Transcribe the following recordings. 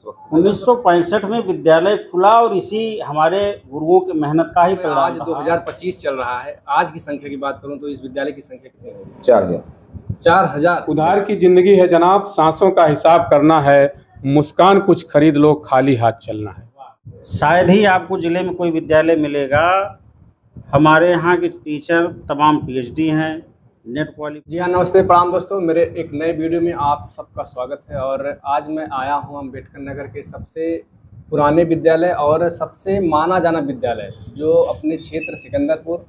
1965 में विद्यालय खुला और इसी हमारे गुरुओं की मेहनत का ही परिणाम आज 2025 चल रहा है। आज की संख्या की बात करूं तो इस विद्यालय की संख्या कितनी है? 4000। उधार की जिंदगी है जनाब, सांसों का हिसाब करना है, मुस्कान कुछ खरीद लो, खाली हाथ चलना है। शायद ही आपको जिले में कोई विद्यालय मिलेगा। हमारे यहाँ के टीचर तमाम PhD हैं, नेट क्वालिफाइड। जी हाँ, नमस्ते, प्रणाम दोस्तों। मेरे एक नए वीडियो में आप सबका स्वागत है। और आज मैं आया हूँ अम्बेडकर नगर के सबसे पुराने विद्यालय और सबसे माना जाना विद्यालय जो अपने क्षेत्र सिकंदरपुर,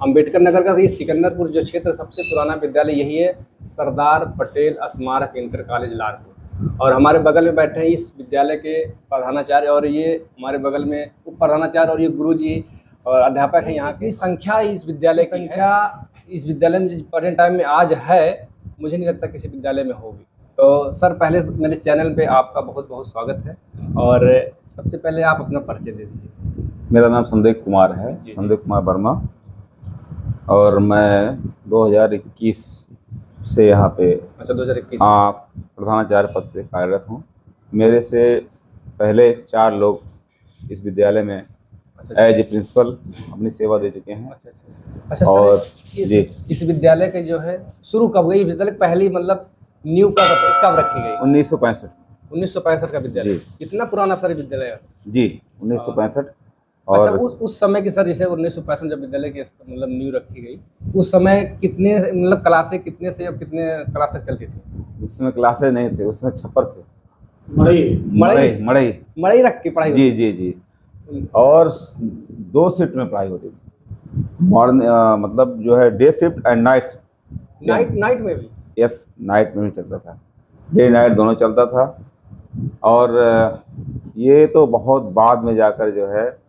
अम्बेडकर नगर का ये सिकंदरपुर जो क्षेत्र सबसे पुराना विद्यालय यही है, सरदार पटेल स्मारक इंटर कॉलेज लालपुर। और हमारे बगल में बैठे हैं इस विद्यालय के प्रधानाचार्य, और ये हमारे बगल में उप प्रधानाचार्य और ये गुरुजी और अध्यापक हैं यहाँ की। संख्या इस विद्यालय की इस विद्यालय में प्रेजेंट टाइम में आज है, मुझे नहीं लगता किसी विद्यालय में होगी। तो सर, पहले मेरे चैनल पे आपका बहुत बहुत स्वागत है। और सबसे पहले आप अपना परिचय दे दीजिए। मेरा नाम संदेश कुमार है, संदेश कुमार वर्मा, और मैं 2021 से यहाँ पे 2021 प्रधानाचार्य पद पे कार्यरत हूँ। मेरे से पहले 4 लोग इस विद्यालय में एज ए प्रिंसिपल अपनी सेवा दे चुके हैं। अच्छा और सर, इस विद्यालय के जो है शुरू कब गई? विद्यालय पहली मतलब न्यू कब रखी गई? 1965 का विद्यालय। कितना पुराना सर विद्यालय है? जी 1965। और अच्छा, उस समय की सर, जैसे 1965 जब विद्यालय की मतलब न्यू रखी गई, उस समय कितने मतलब क्लासें कितने से और कितने क्लास तक चलती थी? उस समय क्लासेज नहीं थे, उसमें छप्पर थे, मड़ई रख के पढ़ाई? जी। और 2 शिफ्ट में पढ़ाई होती थी, मॉर्निंग मतलब जो है day shift and night shift. Night में भी? यस, नाइट में भी चलता था, डे नाइट दोनों चलता था। और ये तो बहुत बाद में जाकर जो है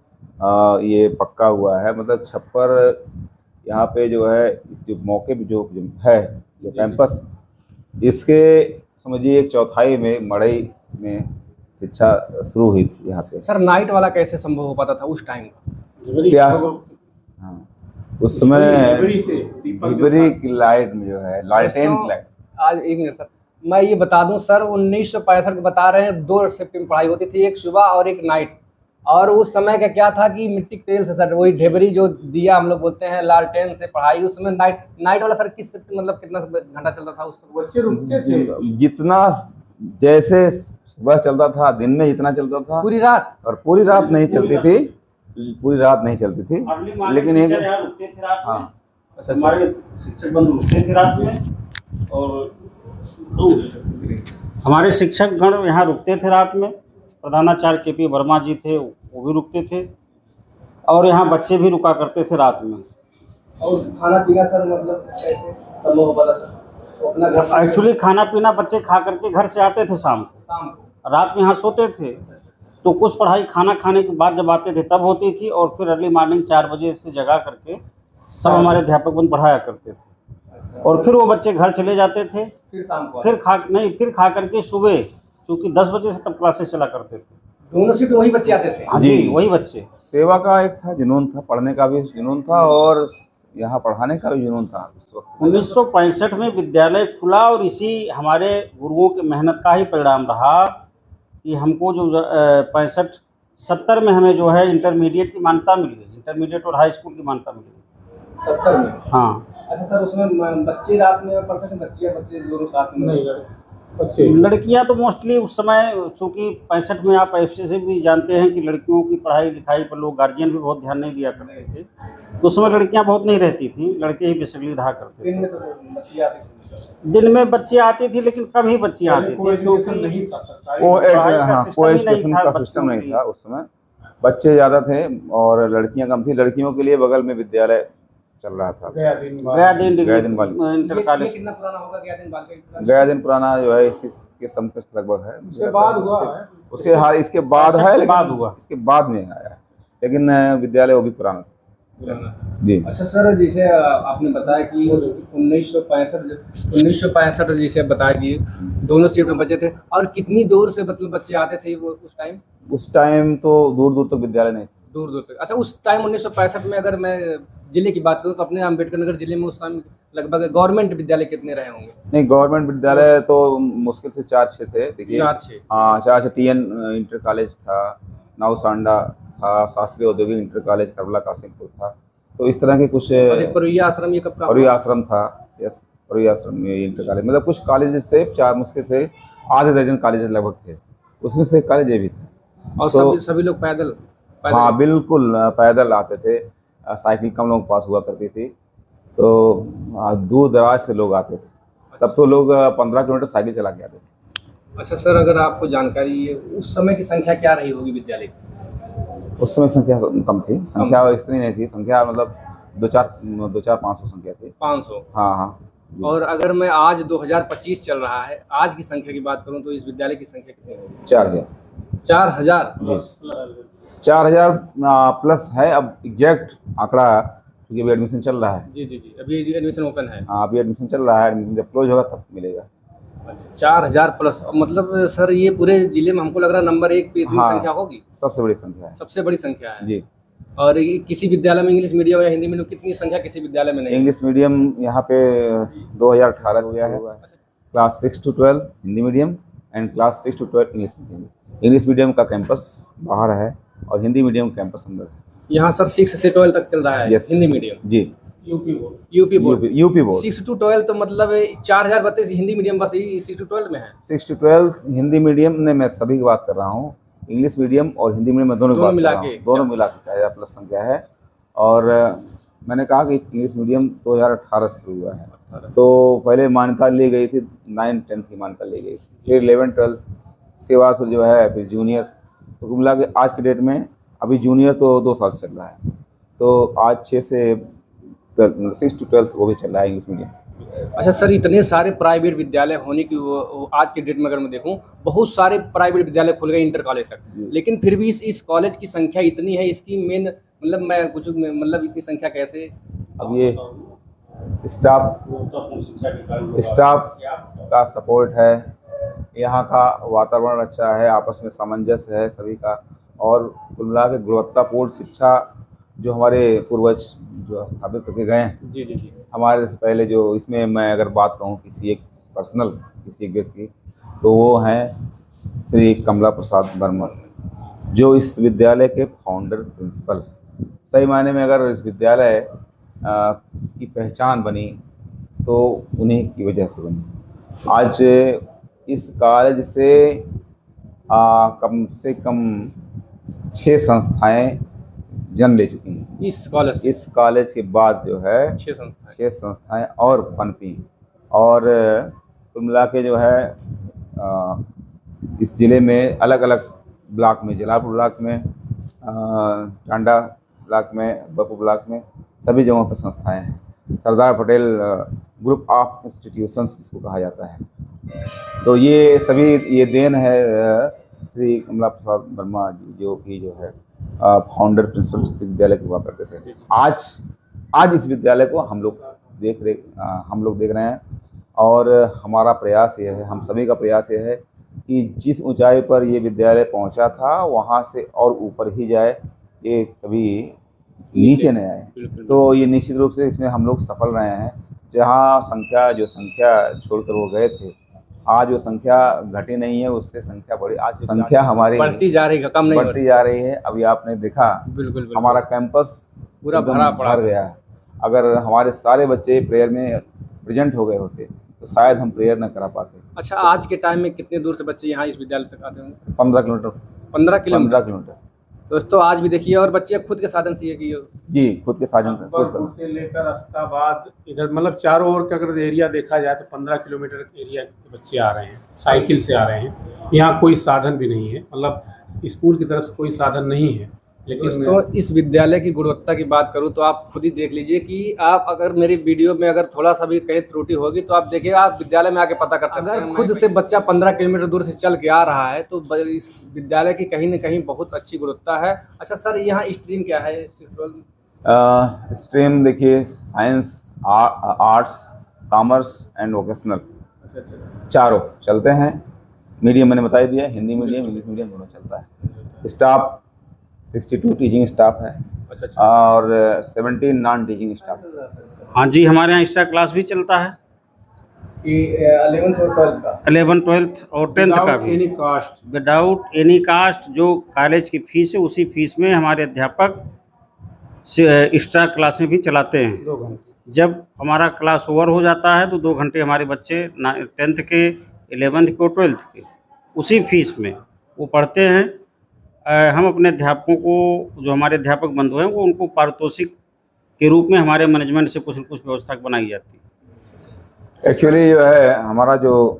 ये पक्का हुआ है। मतलब छप्पर यहाँ पे जो है जो मौके पे जो है जो कैंपस, इसके समझिए 1/4 में मड़ई में शिक्षा शुरू हुई थी यहाँ पे। सर, नाइट वाला कैसे संभव हो पाता था उस टाइम का? क्या? हाँ, उस समय डिबरी की लाइट में जो है लालटेन की लाइट। आज एक मिनट सर, मैं ये बता दूं सर, 1965 बता रहे हैं 2 शिफ्ट में पढ़ाई होती थी, एक सुबह और एक नाइट। और उस समय का क्या था कि मिट्टी के तेल से सर, वही ढेबरी जो दिया हम लोग बोलते हैं, लालटेन से पढ़ाई। उस समय नाइट वाला सर किस शिफ्ट मतलब कितना घंटा चलता था उस समय? बच्चे रुकते थे जितना, जैसे सुबह चलता था, दिन में जितना चलता था, पूरी रात? और पूरी रात नहीं चलती थी, पूरी रात नहीं चलती थी, लेकिन एक रुकते थे रात में। हाँ, हमारे शिक्षक बंधु रुकते थे रात में, और हमारे शिक्षक गण यहाँ रुकते थे रात में। प्रधानाचार्य KP वर्मा जी थे, वो भी रुकते थे, और यहाँ बच्चे भी रुका करते थे रात में। और खाना पीना सर मतलब कैसे संभव हो पाता था? तो अपना घर एक्चुअली खाना पीना बच्चे खा करके घर से आते थे शाम को, रात में यहाँ सोते थे। तो कुछ पढ़ाई खाना खाने के बाद जब आते थे तब होती थी, और फिर अर्ली मॉर्निंग 4 बजे से जगा करके सब हमारे अध्यापक बंद पढ़ाया करते थे। और फिर वो बच्चे घर चले जाते थे, फिर शाम को फिर खा करके सुबह, चूँकि 10 बजे से तब क्लासेस चला करते थे। दोनों शिफ्ट वही बच्चे आते थे? हाँ जी, वही बच्चे। सेवा का एक था जुनून था, पढ़ने का भी जुनून था, और यहाँ पढ़ाने का भी जुनून था। 1965 में विद्यालय खुला और इसी हमारे गुरुओं की मेहनत का ही परिणाम रहा कि हमको जो 65-70 में हमें जो है इंटरमीडिएट की मान्यता मिल गई, इंटरमीडिएट और हाई स्कूल की मान्यता मिल गई 70 में? हाँ। अच्छा सर, उसमें बच्चे रात में पढ़ते थे? बच्चे दोनों साथ में? नहीं, लड़कियां तो मोस्टली उस समय, चूँकि 65 में आप ऐसे से भी जानते हैं कि लड़कियों की पढ़ाई लिखाई पर लोग गार्जियन भी बहुत ध्यान नहीं दिया करते थे, तो उस समय लड़कियां बहुत नहीं रहती थी, लड़के ही बेसिकली रहा करते थे। दिन में तो बच्चे आते थे? दिन में बच्चे आती थी, लेकिन कम ही बच्चे आते थे, क्योंकि वो सिस्टम नहीं था उस समय। बच्चे ज़्यादा थे और लड़कियां कम थी। लड़कियों के लिए बगल में विद्यालय चल रहा था, गया दिन इंटर कॉलेज। कितना पुराना होगा गया दिन बालिका? गया दिन पुराना जो है इसके समकक्ष लगभग है। उसके बाद हुआ है, इसके बाद है, इसके बाद में आया है, लेकिन विद्यालय वो भी पुराना था जी। अच्छा सर, जैसे आपने बताया कि 1965 जैसे बताया कि दोनों शिफ्ट में बच्चे थे, और कितनी दूर से मतलब बच्चे आते थे वो उस टाइम? उस टाइम तो दूर दूर तक विद्यालय नहीं थे। दूर दूर तक। अच्छा, उस टाइम 1965 में अगर मैं जिले की बात करूँ तो अपने अम्बेडकर नगर जिले में उस टाइम लगभग गवर्नमेंट विद्यालय कितने रहे होंगे? नहीं, गवर्नमेंट विद्यालय तो मुश्किल से 4-6 थे, देखिए। 4-6। हाँ, 4-6 TN इंटर कॉलेज था, नाउसांडा था, शास्त्रीय औद्योगिक इंटर कॉलेज करबला कासिमपुर था। तो इस तरह के कुछ, और एक परवैया आश्रम, ये कब का? परवैया आश्रम था, यस, परवैया आश्रम में इंटर कॉलेज, मतलब कुछ कॉलेज थे, 4 मुश्किल से आधे दर्जन कॉलेज लगभग थे, उसमें से एक कॉलेज ये भी था। और तो सभी लोग पैदल? हाँ बिल्कुल, पैदल आते थे, साइकिल कम लोगों के पास हुआ करती थी, तो दूर दराज से लोग आते थे। तब तो लोग 15 किलोमीटर साइकिल चला के आते थे। अच्छा सर, अगर आपको जानकारी है उस समय की संख्या क्या रही होगी विद्यालय की? उस समय संख्या कम थी, संख्या इतनी नहीं थी, संख्या मतलब 2-4-500 संख्या थी। 500? हाँ हाँ। और अगर मैं आज 2025 चल रहा है, आज की संख्या की बात करूं तो इस विद्यालय की संख्या कितनी होगी? 4000। 4000? जी, 4000 प्लस है। अब एग्जैक्ट आंकड़ा, क्योंकि अभी एडमिशन चल रहा है। जी जी जी, अभी एडमिशन ओपन है। हाँ, अभी एडमिशन चल रहा है, एडमिशन जब क्लोज होगा तब मिलेगा। अच्छा, 4000 प्लस, मतलब सर ये पूरे जिले में हमको लग रहा है नंबर 1 पे इतनी हाँ, संख्या होगी। सबसे बड़ी संख्या है। सबसे बड़ी संख्या है जी। और ये किसी विद्यालय में इंग्लिश मीडियम या हिंदी मीडियम कितनी संख्या किसी विद्यालय में नहीं? इंग्लिश मीडियम यहाँ पे 2018 से हुआ है, class 6 to 12 Hindi medium and class 6 to 12 English medium. English medium का कैंपस बाहर है और हिंदी मीडियम कैंपस अंदर है। यहाँ सर 6 से 12 तक चल रहा है? यस। हिंदी मीडियम? जी। UP board? UP board. 6 to 12 तो मतलब 4000 बच्चे हिंदी मीडियम बस यही 6 to 12 में है? 6 to 12 हिंदी मीडियम ने, मैं सभी की बात कर रहा हूँ, इंग्लिश मीडियम और हिंदी मीडियम में दोनों की बात कर रहा हूँ, दोनों मिला के 4000 प्लस संख्या है। और मैंने कहा कि इंग्लिश मीडियम 2018 से शुरू हुआ है, तो पहले मान्यता ली गई थी, 9-10 की मान्यता ली गई थी, फिर 11-12, उसके बाद फिर जो है फिर जूनियर, तो मिला के आज के डेट में अभी जूनियर तो 2 साल से चल रहा है, तो आज 6 से 6 to 12 वो भी चल रहा है इंग्लिश मीडियम। अच्छा सर, इतने सारे प्राइवेट विद्यालय होने की वो आज के डेट में अगर मैं देखूं, बहुत सारे प्राइवेट विद्यालय खुल गए इंटर कॉलेज तक, लेकिन फिर भी इस कॉलेज की संख्या इतनी है, इसकी मेन मतलब मैं कुछ मतलब इतनी संख्या कैसे? अब ये स्टाफ का सपोर्ट है, यहाँ का वातावरण अच्छा है, आपस में सामंजस्य है सभी का, और कुल मिला के गुणवत्तापूर्ण शिक्षा जो हमारे पूर्वज जो स्थापित करके गए हैं। जी जी जी। हमारे से पहले जो, इसमें मैं अगर बात कहूँ किसी एक पर्सनल किसी एक व्यक्ति, तो वो हैं श्री कमला प्रसाद वर्मा, जो इस विद्यालय के फाउंडर प्रिंसिपल। सही मायने में अगर इस विद्यालय की पहचान बनी तो उन्हीं की वजह से बनी। आज इस कॉलेज से कम से कम 6 संस्थाएं जन्म ले चुकी हैं। इस कॉलेज के बाद जो है 6 संस्थाएं और पनपी, और कुल मिला के जो है इस ज़िले में अलग अलग ब्लॉक में, जलालपुर ब्लॉक में, टांडा ब्लॉक में, बपू ब्लॉक में, सभी जगहों पर संस्थाएं हैं। Sardar Patel group of institutions जिसको कहा जाता है। तो ये सभी ये देन है श्री कमला प्रसाद वर्मा जी, जो कि जो है फाउंडर प्रिंसिपल विद्यालय के हुआ करते थे। आज इस विद्यालय को हम लोग देख रहे हैं, और हमारा प्रयास ये है, हम सभी का प्रयास ये है कि जिस ऊंचाई पर ये विद्यालय पहुंचा था वहां से और ऊपर ही जाए, ये कभी नीचे न आए। तो ये निश्चित रूप से इसमें हम लोग सफल रहे हैं। जहाँ जो संख्या छोड़कर वो गए थे, आज वो संख्या घटी नहीं है, उससे संख्या बढ़ी। आज संख्या हमारी बढ़ती जा रही है, कम नहीं बढ़ती जा रही है। अभी आपने देखा बिल्कुल हमारा कैंपस पूरा भर गया है। अगर हमारे सारे बच्चे प्रेयर में प्रेजेंट हो गए होते तो शायद हम प्रेयर न करा पाते। अच्छा, आज के टाइम में कितने दूर से बच्चे यहाँ इस विद्यालय तक आते होंगे? 15 किलोमीटर। 15 किलोमीटर। दोस्तों आज भी देखिए, और बच्चे खुद के साधन से जी, खुद के साधन से लेकर अस्ताबाद इधर, मतलब चारों ओर का अगर एरिया देखा जाए तो 15 किलोमीटर एरिया के बच्चे आ रहे हैं, साइकिल से आ रहे हैं। यहाँ कोई साधन भी नहीं है, मतलब स्कूल की तरफ से कोई साधन नहीं है। लेकिन तो इस विद्यालय की गुणवत्ता की बात करूं तो आप खुद ही देख लीजिए कि आप अगर मेरी वीडियो में अगर थोड़ा सा भी कहीं त्रुटि होगी तो आप देखिए, आप विद्यालय में आके पता कर सकते हैं। अगर खुद से बच्चा 15 किलोमीटर दूर से चल के आ रहा है तो इस विद्यालय की कहीं ना कहीं बहुत अच्छी गुणवत्ता है। अच्छा सर, यहाँ स्ट्रीम क्या है? स्ट्रीम देखिए, science, arts, commerce and vocational, चारों चलते हैं। मीडियम मैंने बता दिया, हिंदी मीडियम इंग्लिश मीडियम दोनों चलता है। स्टाफ 62 टीचिंग स्टाफ है अच्छा। और 17 नॉन टीचिंग स्टाफ। हाँ जी, हमारे यहाँ एक्स्ट्रा क्लास भी चलता है कि 11th और 12th का 11, 12 और 10th का भी any caste. Without any caste. जो कॉलेज की फीस है उसी फीस में हमारे अध्यापक एक्स्ट्रा क्लासें भी चलाते हैं। 2 घंटे। जब हमारा क्लास ओवर हो जाता है तो 2 घंटे हमारे बच्चे 10th के, 11th के और 12th के उसी फीस में वो पढ़ते हैं। हम अपने अध्यापकों को, जो हमारे अध्यापक बंधु हैं, वो उनको पारितोषिक के रूप में हमारे मैनेजमेंट से कुछ न कुछ व्यवस्था बनाई जाती है। एक्चुअली जो है हमारा जो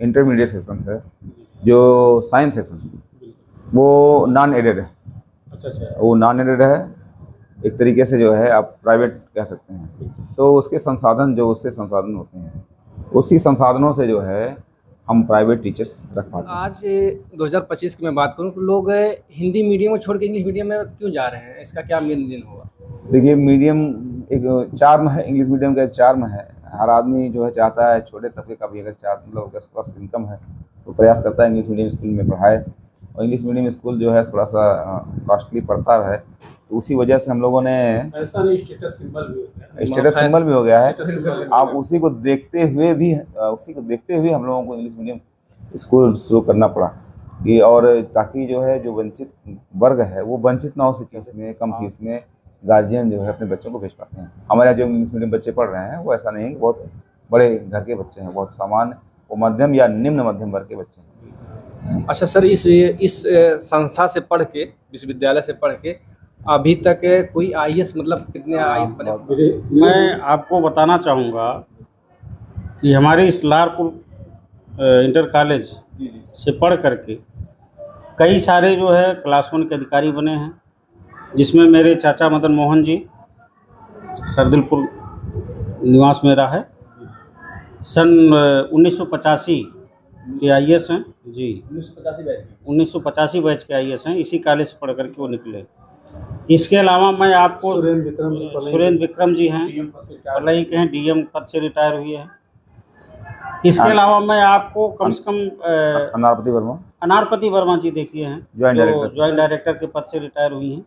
इंटरमीडिएट सेक्शन है, जो साइंस सेक्शन, वो नॉन एडेड है। अच्छा। वो नॉन एडेड है, एक तरीके से जो है आप प्राइवेट कह सकते हैं। तो उसके संसाधन, जो उससे संसाधन होते हैं, उसी संसाधनों से जो है हम प्राइवेट टीचर्स रख पाते हैं। आज 2025 की मैं बात करूं तो लोग हिंदी मीडियम को छोड़ के इंग्लिश मीडियम में क्यों जा रहे हैं? इसका क्या मेन रीजन होगा? देखिए, मीडियम एक चार्म है, इंग्लिश मीडियम का एक चार्म है। हर आदमी जो है चाहता है, छोटे तबके का भी अगर मतलब अगर उसके पास इनकम है तो प्रयास करता है इंग्लिश मीडियम स्कूल में पढ़ाए। और इंग्लिश मीडियम स्कूल जो है थोड़ा सा कॉस्टली पड़ता है, तो उसी वजह से हम लोगों ने ऐसा नहीं, स्टेटस सिंबल भी हो गया। स्टेटस सिंबल भी हो गया है। स्टेटस सिंबल आप उसी को देखते हुए हम लोगों को इंग्लिश मीडियम स्कूल शुरू करना पड़ा कि, और ताकि जो है जो वंचित वर्ग है वो वंचित ना हो शिक्षा में, कम फीस में गार्जियन जो है अपने बच्चों को भेज पाते हैं। हमारे यहाँ जो इंग्लिश मीडियम बच्चे पढ़ रहे हैं वो ऐसा नहीं है कि बहुत बड़े घर के बच्चे हैं, बहुत सामान्य, वो मध्यम या निम्न मध्यम वर्ग के बच्चे हैं। अच्छा सर, इस संस्था से पढ़ के, विश्वविद्यालय से पढ़ के अभी तक कोई आईएएस, मतलब कितने आईएएस बने? मैं आपको बताना चाहूँगा कि हमारे इस लारपुर इंटर कॉलेज से पढ़ करके कई सारे जो है क्लास 1 के अधिकारी बने हैं, जिसमें मेरे चाचा मदन मोहन जी, सरदिलपुर निवास मेरा है, सन 1985 के आईएएस हैं जी। 1985 बैच के आईएएस हैं, इसी कॉलेज से पढ़ करके वो निकले। इसके अलावा मैं आपको सुरेंद्र विक्रम जी हैं, पलई के हैं, डीएम पद से रिटायर हुए हैं। इसके अलावा मैं आपको कम से कम अनारपति वर्मा जी देखिए हैं, जो ज्वाइंट डायरेक्टर के पद से रिटायर हुई हैं।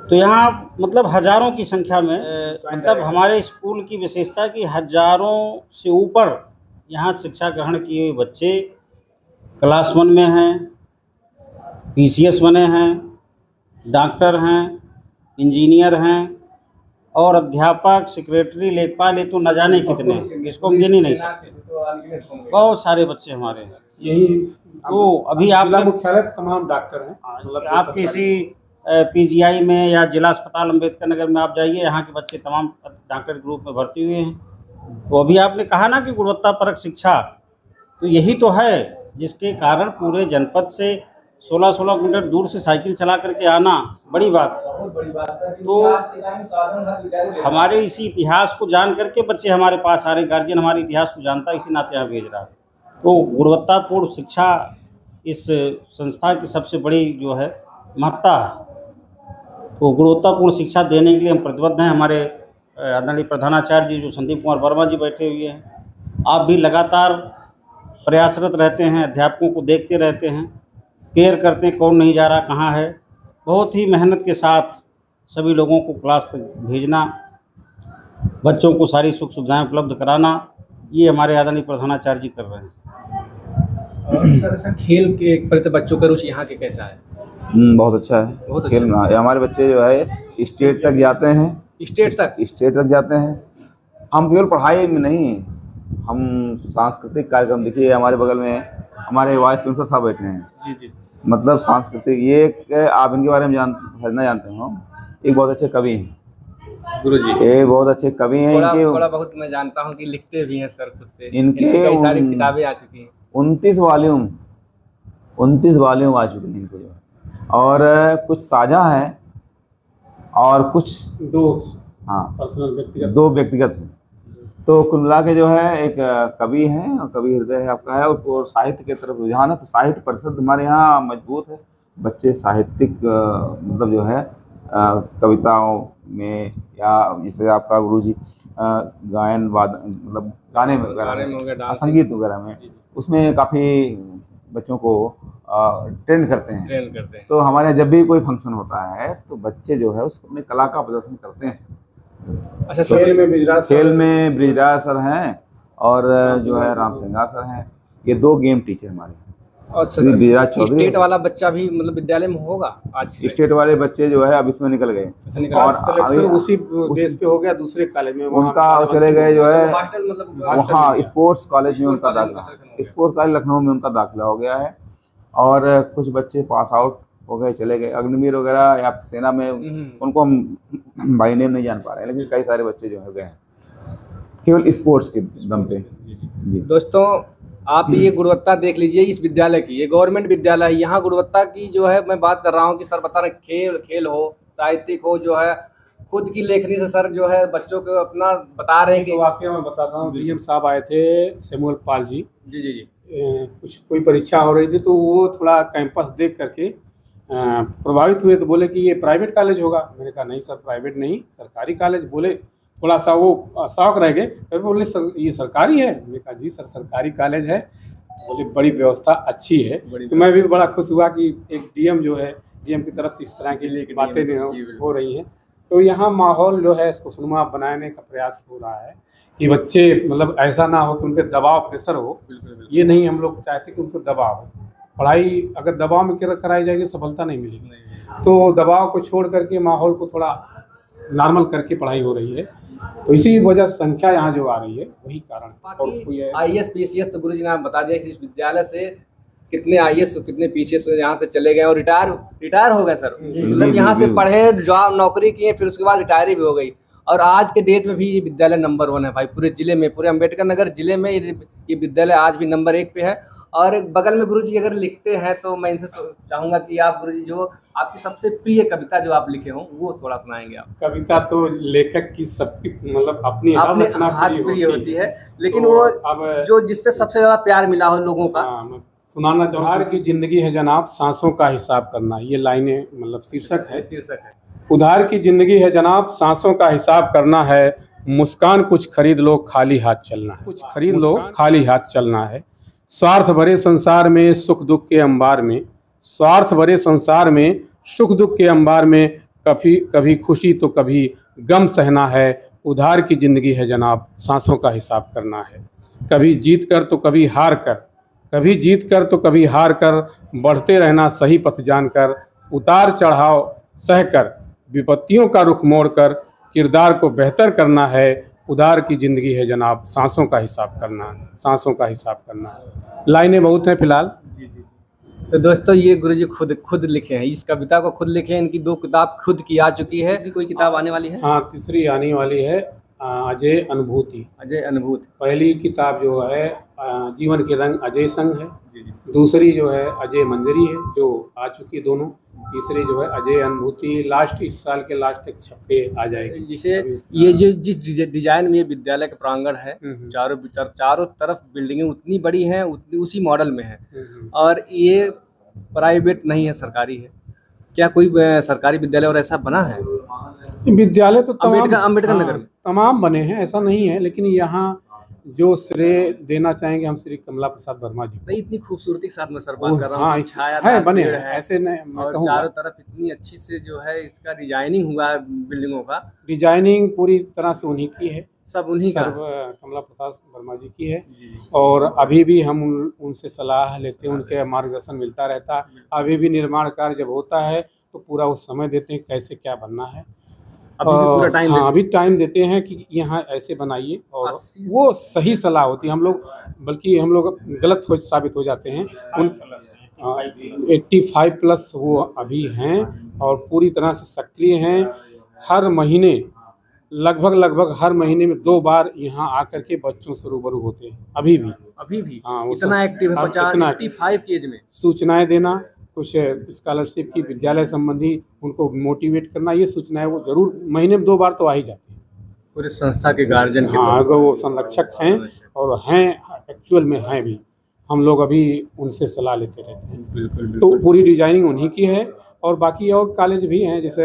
तो यहाँ मतलब हजारों की संख्या में, मतलब हमारे स्कूल की विशेषता कि हजारों से ऊपर यहाँ शिक्षा ग्रहण किए हुए बच्चे क्लास 1 में हैं, पीसीएस बने हैं, डॉक्टर हैं, इंजीनियर हैं, और अध्यापक, सेक्रेटरी, लेखपाल, ये तो न जाने कितने, इसको हम गिन ही नहीं सकते। बहुत सारे बच्चे हमारे हैं। यही तो अभी आप मुख्यालय तमाम डॉक्टर हैं। मतलब आप किसी पीजीआई में या जिला अस्पताल अम्बेडकर नगर में आप जाइए, यहाँ के बच्चे तमाम डॉक्टर ग्रुप में भर्ती हुए हैं। तो अभी आपने कहा ना कि गुणवत्तापरक शिक्षा, तो यही तो है जिसके कारण पूरे जनपद से 16-16 किलोमीटर दूर से साइकिल चला करके आना बड़ी बात है। बहुत बड़ी बात है। तो हमारे इसी इतिहास को जान करके बच्चे हमारे पास आ रहे, गार्जियन हमारे इतिहास को जानता है, इसी नाते यहाँ भेज रहा है। तो गुणवत्तापूर्ण शिक्षा इस संस्था की सबसे बड़ी जो है महत्ता है। तो गुणवत्तापूर्ण शिक्षा देने के लिए हम प्रतिबद्ध हैं। हमारे आदरणीय प्रधानाचार्य जी जो संदीप कुमार वर्मा जी बैठे हुए हैं, आप भी लगातार प्रयासरत रहते हैं, अध्यापकों को देखते रहते हैं, केयर करते हैं कौन नहीं जा रहा, कहाँ है। बहुत ही मेहनत के साथ सभी लोगों को क्लास तक भेजना, बच्चों को सारी सुख सुविधाएं उपलब्ध कराना, ये हमारे आदरणीय प्रधानाचार्य जी कर रहे हैं। सर खेल के प्रति बच्चों का रुचि यहाँ के कैसा है? बहुत अच्छा है। बहुत अच्छा खेल में हमारे बच्चे जो है स्टेट तक जाते हैं। स्टेट तक जाते हैं। हम केवल पढ़ाई में नहीं, हम सांस्कृतिक कार्यक्रम, देखिए हमारे बगल में हमारे वाइस प्रिंसिपल साहब बैठे हैं। जी। मतलब सांस्कृतिक, ये आप इनके बारे में जानते हो, एक बहुत अच्छे कवि हैं गुरुजी। ये बहुत अच्छे कवि हैं। थोड़ा बहुत मैं जानता हूँ कि लिखते भी हैं सर खुद से। इनके कई सारी किताबें आ चुकी हैं। 29 वॉल्यूम आ चुके हैं इनको जो, और कुछ साझा है और कुछ दो व्यक्तिगत हैं। तो कुल मिला के जो है एक कवि हैं और कवि हृदय है आपका है, और साहित्य की तरफ रुझान है। तो साहित्य परिषद हमारे यहाँ मजबूत है। बच्चे साहित्यिक मतलब जो है कविताओं में, या जैसे आपका गुरुजी गायन वादन, मतलब गाने वगैरह में, संगीत वगैरह में, उसमें काफ़ी बच्चों को ट्रेन करते हैं। ट्रेन करते हैं। तो हमारे यहाँ जब भी कोई फंक्शन होता है तो बच्चे जो है उसको अपनी कला का प्रदर्शन करते हैं। अच्छा तो खेल में ब्रिजराज सर- खेल में ब्रिजराज सर हैं और जो है राम सिंघार सर हैं, ये 2 गेम टीचर हमारे हैं। अच्छा श्री ब्रिजराज चौधरी। स्टेट वाला बच्चा भी मतलब विद्यालय में होगा आज? स्टेट वाले बच्चे जो है अब इसमें निकल गए अच्छा, निकला। और सिलेक्शन अभी उसी बेस पे हो गया दूसरे कॉलेज में, वहाँ उनका चले गए जो है हॉस्टल मतलब वहाँ स्पोर्ट्स कॉलेज में उनका कॉलेज में दाखिला, selection हो गया। स्पोर्ट्स कॉलेज लखनऊ में उनका दाखिला हो गया है। और कुछ बच्चे पास आउट हो गए, चले गए अग्निवीर वगैरह या सेना में, उनको हम बाई नेम नहीं जान पा रहे हैं, लेकिन कई सारे बच्चे जो है गए हैं केवल स्पोर्ट्स के दम पे। जी दोस्तों आप ये गुणवत्ता देख लीजिए इस विद्यालय की, ये गवर्नमेंट विद्यालय है। यहाँ गुणवत्ता की जो है मैं बात कर रहा हूँ कि सर बता रहे खेल हो, साहित्यिक हो, जो है खुद की लेखनी से सर जो है बच्चों को अपना बता रहे हैं कि तो वाकया मैं बताता हूँ, डीएम साहब आए थे सैमुअल पाल जी, जी जी जी कुछ कोई परीक्षा हो रही थी तो वो थोड़ा कैंपस देख करके प्रभावित हुए, तो बोले कि ये प्राइवेट कॉलेज होगा। मैंने कहा नहीं सर प्राइवेट नहीं, सरकारी कॉलेज। बोले थोड़ा सा वो शौक रह गए, फिर बोले सर ये सरकारी है। मैंने कहा जी सर सरकारी कॉलेज है। बोले बड़ी व्यवस्था अच्छी है। तो मैं भी बड़ा खुश हुआ कि एक डीएम जो है, डीएम की तरफ से इस तरह जिले की के बातें DM जो जी, बिल्कुल। हो रही हैं। तो यहाँ माहौल जो है इसको खुशनुमा बनाने का प्रयास हो रहा है कि बच्चे मतलब ऐसा ना हो कि उन पर दबाव प्रेशर हो। ये नहीं हम लोग चाहते कि उनको दबाव हो। पढ़ाई अगर दबाव में कराई जाएगी सफलता नहीं मिलेगी। तो दबाव को छोड़ करके माहौल को थोड़ा नॉर्मल करके पढ़ाई हो रही है। तो इसी वजह से संख्या यहाँ जो आ रही है वही कारण है। और कोई है आईएएस पीसीएस तो गुरुजी ने आप बता दिया कि इस विद्यालय से कितने आईएएस कितने पीसीएस यहाँ से चले गए और रिटायर हो गए सर। मतलब यहाँ से पढ़े, जॉब नौकरी किए, फिर उसके बाद रिटायरी भी हो गई। और आज के डेट में भी ये विद्यालय नंबर 1 है भाई पूरे जिले में, पूरे अम्बेडकर नगर जिले में ये विद्यालय आज भी नंबर 1 पे है। और बगल में गुरुजी अगर लिखते हैं तो मैं इनसे चाहूंगा कि आप गुरुजी जो आपकी सबसे प्रिय कविता जो आप लिखे हों वो थोड़ा सुनाएंगे आप। कविता तो लेखक की सबकी मतलब अपनी हर अपने रचना हाथ प्रिय प्रिय होती है, लेकिन तो वो अब जो जिसपे सबसे ज्यादा प्यार मिला हो लोगों का। मैं सुनाना चाहूँगा। उधार की जिंदगी है जनाब सांसों का हिसाब करना, ये लाइनें मतलब शीर्षक है। उधार की जिंदगी है जनाब सांसों का हिसाब करना है, मुस्कान कुछ खरीद लो खाली हाथ चलना है, कुछ खरीद लो खाली हाथ चलना है। स्वार्थ भरे संसार में सुख दुख के अंबार में, स्वार्थ भरे संसार में सुख दुख के अंबार में कभी कभी खुशी तो कभी गम सहना है। उधार की जिंदगी है जनाब सांसों का हिसाब करना है। कभी जीत कर तो कभी हार कर, कभी जीत कर तो कभी हार कर, बढ़ते रहना सही पथ जानकर, उतार चढ़ाव सहकर विपत्तियों का रुख मोड़कर किरदार को बेहतर करना है। उधार की जिंदगी है जनाब सांसों का हिसाब करना, सांसों का हिसाब करना है। लाइनें बहुत हैं फिलहाल। जी जी। तो दोस्तों ये गुरुजी खुद लिखे हैं, इस कविता को खुद लिखे हैं। इनकी 2 किताब खुद की आ चुकी है, कोई किताब आने वाली है? हाँ तीसरी आने वाली है, अजय अनुभूति। अजय अनुभूति। पहली किताब जो है जीवन के रंग अजय संग है। जी जी। दूसरी जो है अजय मंजरी है जो आ चुकी दोनों। तीसरी जो है अजय अनुभूति लास्ट इस साल के लास्ट तक छप के आ जाएगी। जिसे ये जो जिस डिजाइन में ये विद्यालय का प्रांगण है, चारों तरफ बिल्डिंगें उतनी बड़ी हैं, उसी मॉडल में है। और ये प्राइवेट नहीं है, सरकारी है। क्या कोई सरकारी विद्यालय और ऐसा बना है? विद्यालय तो अम्बेडकर नगर में तमाम बने हैं, ऐसा नहीं है। लेकिन यहाँ जो श्रेय देना चाहेंगे हम श्री कमला प्रसाद वर्मा जी को। इतनी खूबसूरती के साथ मैं सर बात कर रहा हूँ। हाँ है बने हैं, ऐसे नहीं और चारों तरफ इतनी अच्छी से जो है इसका डिजाइनिंग हुआ है बिल्डिंगों का। डिजाइनिंग पूरी तरह से उन्हीं की है, सब उन्हीं का, कमला प्रसाद वर्मा जी की है। और अभी भी हम उनसे सलाह लेते हैं, उनके मार्गदर्शन मिलता रहता है। अभी भी निर्माण कार्य जब होता है तो पूरा उस समय देते हैं कैसे क्या बनना है। अभी भी पूरा टाइम हाँ अभी टाइम देते हैं कि यहाँ ऐसे बनाइए, और वो सही सलाह होती है। हम लोग बल्कि हम लोग गलत साबित हो जाते हैं। 85+ वो अभी हैं और पूरी तरह से सक्रिय हैं। हर महीने लगभग हर महीने में 2 बार यहाँ आकर के बच्चों से रूबरू होते हैं। अभी भी हाँ इतना एक्टिव है 85 की एज में। सूचनाएं देना, कुछ स्कॉलरशिप की विद्यालय संबंधी उनको मोटिवेट करना, ये सूचनाएं वो जरूर महीने में 2 बार तो आ ही जाती है। पूरे संस्था के गार्जियन के हाँ अगर वो संरक्षक हैं और हैं एक्चुअल में हैं भी, हम लोग अभी उनसे सलाह लेते रहते हैं। बिल्कुल। तो पूरी डिजाइनिंग उन्हीं की है। और बाकी और कॉलेज भी हैं जैसे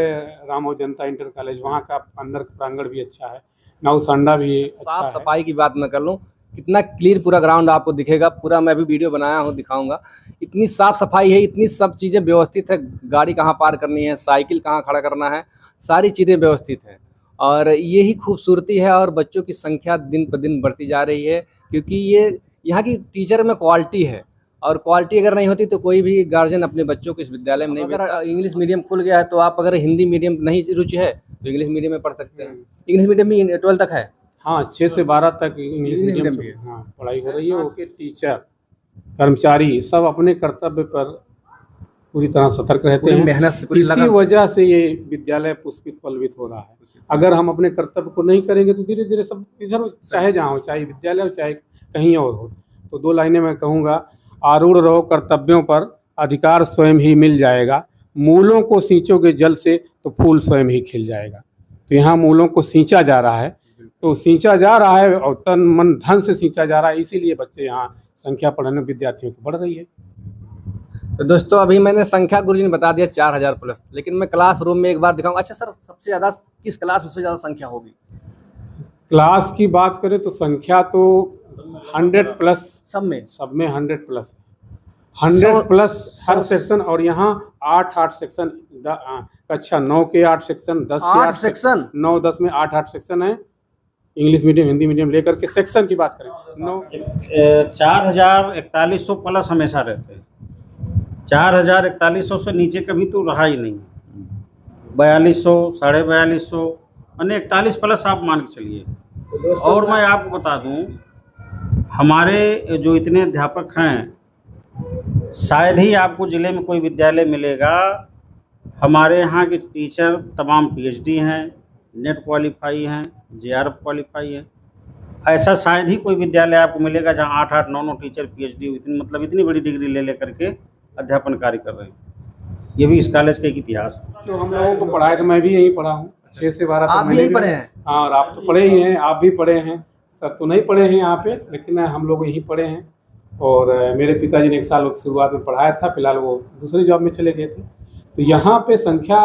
राम और जनता इंटर कॉलेज, वहाँ का अंदर प्रांगण भी अच्छा है। नाउसांडा भी अच्छा साफ सफाई की बात मैं कर लूँ, कितना क्लीन पूरा ग्राउंड आपको दिखेगा। पूरा मैं भी वीडियो बनाया हूँ, दिखाऊंगा। इतनी साफ सफाई है, इतनी सब चीज़ें व्यवस्थित है, गाड़ी कहाँ पार करनी है, साइकिल कहाँ खड़ा करना है, सारी चीज़ें व्यवस्थित हैं। और यही खूबसूरती है, और बच्चों की संख्या दिन पर दिन बढ़ती जा रही है, क्योंकि ये यहाँ की टीचर में क्वालिटी है, और क्वालिटी अगर नहीं होती तो कोई भी गार्जियन अपने बच्चों को इस विद्यालय में नहीं। अगर इंग्लिश मीडियम खुल गया है तो आप अगर हिंदी मीडियम नहीं रुचि है तो इंग्लिश मीडियम में पढ़ सकते हैं। इंग्लिश मीडियम भी 12 तक है। हाँ, 6 से 12 तक इंग्लिश मीडियम भी है। हाँ पढ़ाई हो रही है। उनके टीचर कर्मचारी सब अपने कर्तव्य पर पूरी तरह सतर्क रहते पूरी हैं। मेहनत से, पूरी इसी लगन से। वजह से ये विद्यालय पुष्पित पल्वित हो रहा है। अगर हम अपने कर्तव्य को नहीं करेंगे तो धीरे धीरे सब इधर चाहे जहाँ हो, चाहे विद्यालय हो चाहे कहीं और हो। तो 2 लाइनें मैं कहूँगा, आरूढ़ रहो कर्तव्यों पर, अधिकार स्वयं ही मिल जाएगा। मूलों को सींचोगे जल से तो फूल स्वयं ही खिल जाएगा। तो यहाँ मूलों को सींचा जा रहा है, तो सींचा जा रहा है और तन मन धन से सींचा जा रहा है। इसीलिए बच्चे यहाँ संख्या पढ़ने विद्यार्थियों की बढ़ रही है। तो दोस्तों अभी मैंने संख्या गुरुजी ने बता दिया 4000 प्लस, लेकिन मैं क्लासरूम में एक बार दिखाऊंगा। अच्छा सर, सबसे ज़्यादा किस क्लास में सबसे ज़्यादा संख्या होगी? क्लास की बात करें तो संख्या तो 100 प्लस, सब में 100 प्लस, 100 प्लस हर सेक्शन। और यहाँ 8 सेक्शन, कक्षा 9 के 8 सेक्शन, 10 के 8 सेक्शन, 9 10 में 8 सेक्शन है। इंग्लिश मीडियम हिंदी मीडियम लेकर के सेक्शन की बात करें 4100 प्लस हमेशा रहते हैं। 4100 से नीचे कभी तो रहा ही नहीं। 4200, 4250, यानी 41 प्लस आप मान के चलिए। और मैं आपको बता दूं, हमारे जो इतने अध्यापक हैं, शायद ही आपको ज़िले में कोई विद्यालय मिलेगा। हमारे यहाँ के टीचर तमाम PhD हैं, नेट क्वालिफाई हैं, JRF क्वालिफाई है। ऐसा शायद ही कोई विद्यालय आपको मिलेगा जहाँ 8 9 टीचर PhD इतनी बड़ी डिग्री ले करके अध्यापन कार्य कर रहे हैं। ये भी इस कॉलेज का एक इतिहास है। जो हम लोगों को पढ़ाया तो मैं भी यहीं पढ़ा हूँ। 6 से 12 आप भी यहीं पढ़े हैं? हाँ, और आप तो पढ़े ही हैं, आप भी पढ़े हैं। सर तो नहीं पढ़े हैं यहाँ पे, लेकिन हम लोग यहीं पढ़े हैं। और मेरे पिताजी ने 1 साल शुरुआत में पढ़ाया था, फिलहाल वो दूसरी जॉब में चले गए थे। तो यहाँ पे संख्या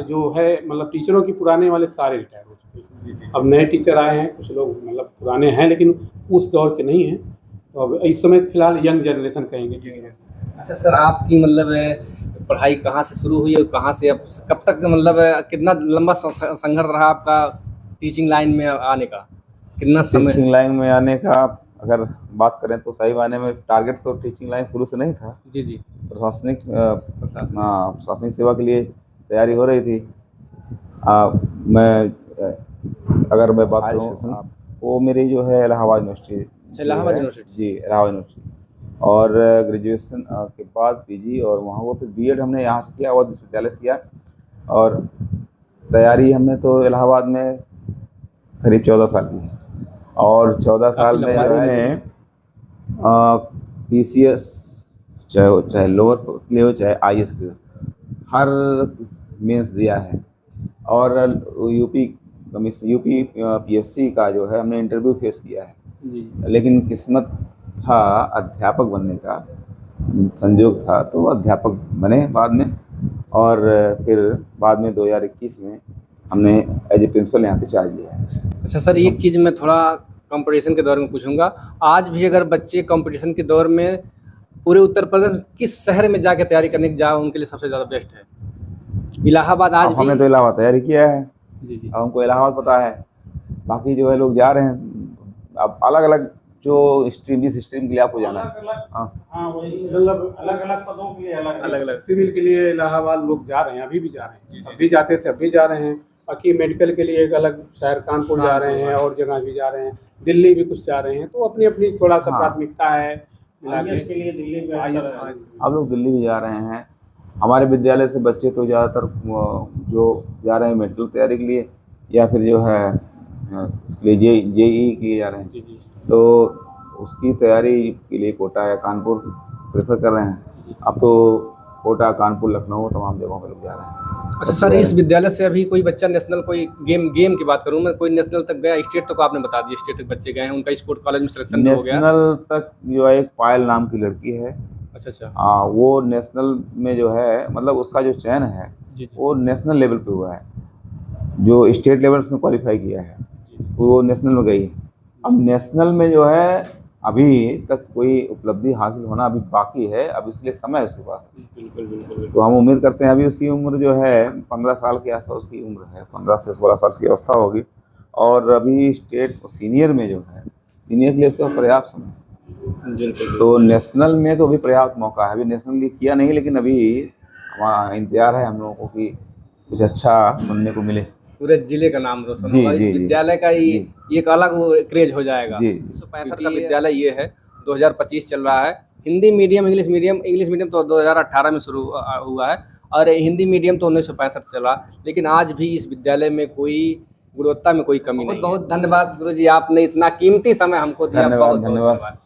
जो है, मतलब टीचरों की पुराने वाले सारे रिटायर हो चुके हैं। अब नए टीचर आए हैं, कुछ लोग मतलब पुराने हैं लेकिन उस दौर के नहीं हैं। तो अब इस समय फिलहाल यंग जनरेशन कहेंगे टीचर। अच्छा सर, आपकी मतलब पढ़ाई कहाँ से शुरू हुई और कहाँ से अब कब तक, मतलब कितना लंबा संघर्ष रहा आपका टीचिंग लाइन में आने का? कितना समय? टीचिंग लाइन में आने का अगर बात करें तो सही मायने में टारगेट तो टीचिंग लाइन शुरू से नहीं था। जी जी। प्रशासनिक सेवा के लिए तैयारी हो रही थी। अगर मैं बात करूँ, वो मेरी जो है इलाहाबाद यूनिवर्सिटी। इलाहाबाद यूनिवर्सिटी? जी, इलाहाबाद यूनिवर्सिटी। और ग्रेजुएशन के बाद PG और वहाँ वो फिर BEd हमने यहाँ से किया, और विश्वविद्यालय से किया। और तैयारी हमने तो इलाहाबाद में करीब 14 साल की है। और 14 साल में मैंने PCS चाहे लोअर के लिए हो चाहे IAS के लिए हर मेंस दिया है। और यूपी PSC का जो है हमने इंटरव्यू फेस किया है जी। लेकिन किस्मत था, अध्यापक बनने का संयोग था, तो अध्यापक बने बाद में। और फिर बाद में 2021 में हमने एज ए प्रिंसिपल यहाँ पे चार्ज लिया है। अच्छा सर, एक चीज़ मैं थोड़ा कंपटीशन के दौर में पूछूंगा। आज भी अगर बच्चे कंपटीशन के दौर में पूरे उत्तर प्रदेश किस शहर में जाके तैयारी करने की जाए, उनके लिए सबसे ज़्यादा बेस्ट है? इलाहाबाद? आज हमने तो इलाहाबाद तैयारी किया है जी जी। अब हमको इलाहाबाद पता है। बाकी जो है लोग जा रहे हैं, अब अलग अलग जो स्ट्रीम, जिस स्ट्रीम के लिए आपको जाना है। हाँ वही, मतलब अलग अलग पदों के लिए अलग अलग। सिविल के लिए इलाहाबाद लोग जा रहे हैं, अभी भी जा रहे हैं। अभी जाते थे, अभी जा रहे हैं। बाकी मेडिकल के लिए एक अलग शहर कानपुर जा रहे हैं, और जगह भी जा रहे हैं, दिल्ली भी कुछ जा रहे हैं। तो अपनी अपनी थोड़ा सा प्राथमिकता है। IAS के लिए दिल्ली में अब लोग दिल्ली भी जा रहे हैं। हमारे विद्यालय से बच्चे तो ज़्यादातर जो जा रहे हैं मेडिकल तैयारी के लिए, या फिर जो है उसके लिए JEE के लिए जा रहे हैं। जी जी। तो उसकी तैयारी के लिए कोटा या कानपुर प्रेफर कर रहे हैं। अब तो कोटा, कानपुर, लखनऊ तमाम जगहों पर लोग जा रहे हैं। अच्छा सर, इस विद्यालय से अभी कोई बच्चा नेशनल, कोई गेम की बात करूँ मैं, कोई नेशनल तक गया? स्टेट तक आपने बता दिया, स्टेट तक बच्चे गए हैं, उनका स्पोर्ट कॉलेज में सिलेक्शन हो गया? नेशनल तक जो है एक पायल नाम की लड़की है। अच्छा अच्छा। वो नेशनल में जो है, मतलब उसका जो चयन है जी जी। वो नेशनल लेवल पे हुआ है। जो स्टेट लेवल उसने क्वालिफाई किया है वो नेशनल में गई है। अब नेशनल में जो है अभी तक कोई उपलब्धि हासिल होना अभी बाकी है, अब इसके लिए समय है उसके पास। बिल्कुल बिल्कुल तो हम उम्मीद करते हैं अभी उसकी उम्र जो है 15 साल के आसपास उसकी उम्र है, 15 से 16 साल की अवस्था होगी। और अभी स्टेट सीनियर में जो है, सीनियर के लिए उसका पर्याप्त समय है। बिल्कुल। तो नेशनल में तो अभी पर्याप्त मौका है, अभी नेशनल लीग किया नहीं, लेकिन अभी हमारा इंतजार है हम लोगों को कि कुछ अच्छा सुनने को मिले। पूरे जिले का नाम रोशन जी, होगा, इस जी, जी। विद्यालय का ये एक अलग क्रेज हो जाएगा। जी। 165 का विद्यालय ये है, 2025 चल रहा है। हिंदी मीडियम, इंग्लिश मीडियम तो 2018 में शुरू हुआ है, और हिंदी मीडियम तो 1965 चला। लेकिन आज भी इस विद्यालय में कोई गुणवत्ता में कोई कमी नहीं है। बहुत धन्यवाद गुरुजी, आपने इतना कीमती समय हमको दिया। धन्यवाद, बहुत धन्यवाद। धन्यवाद।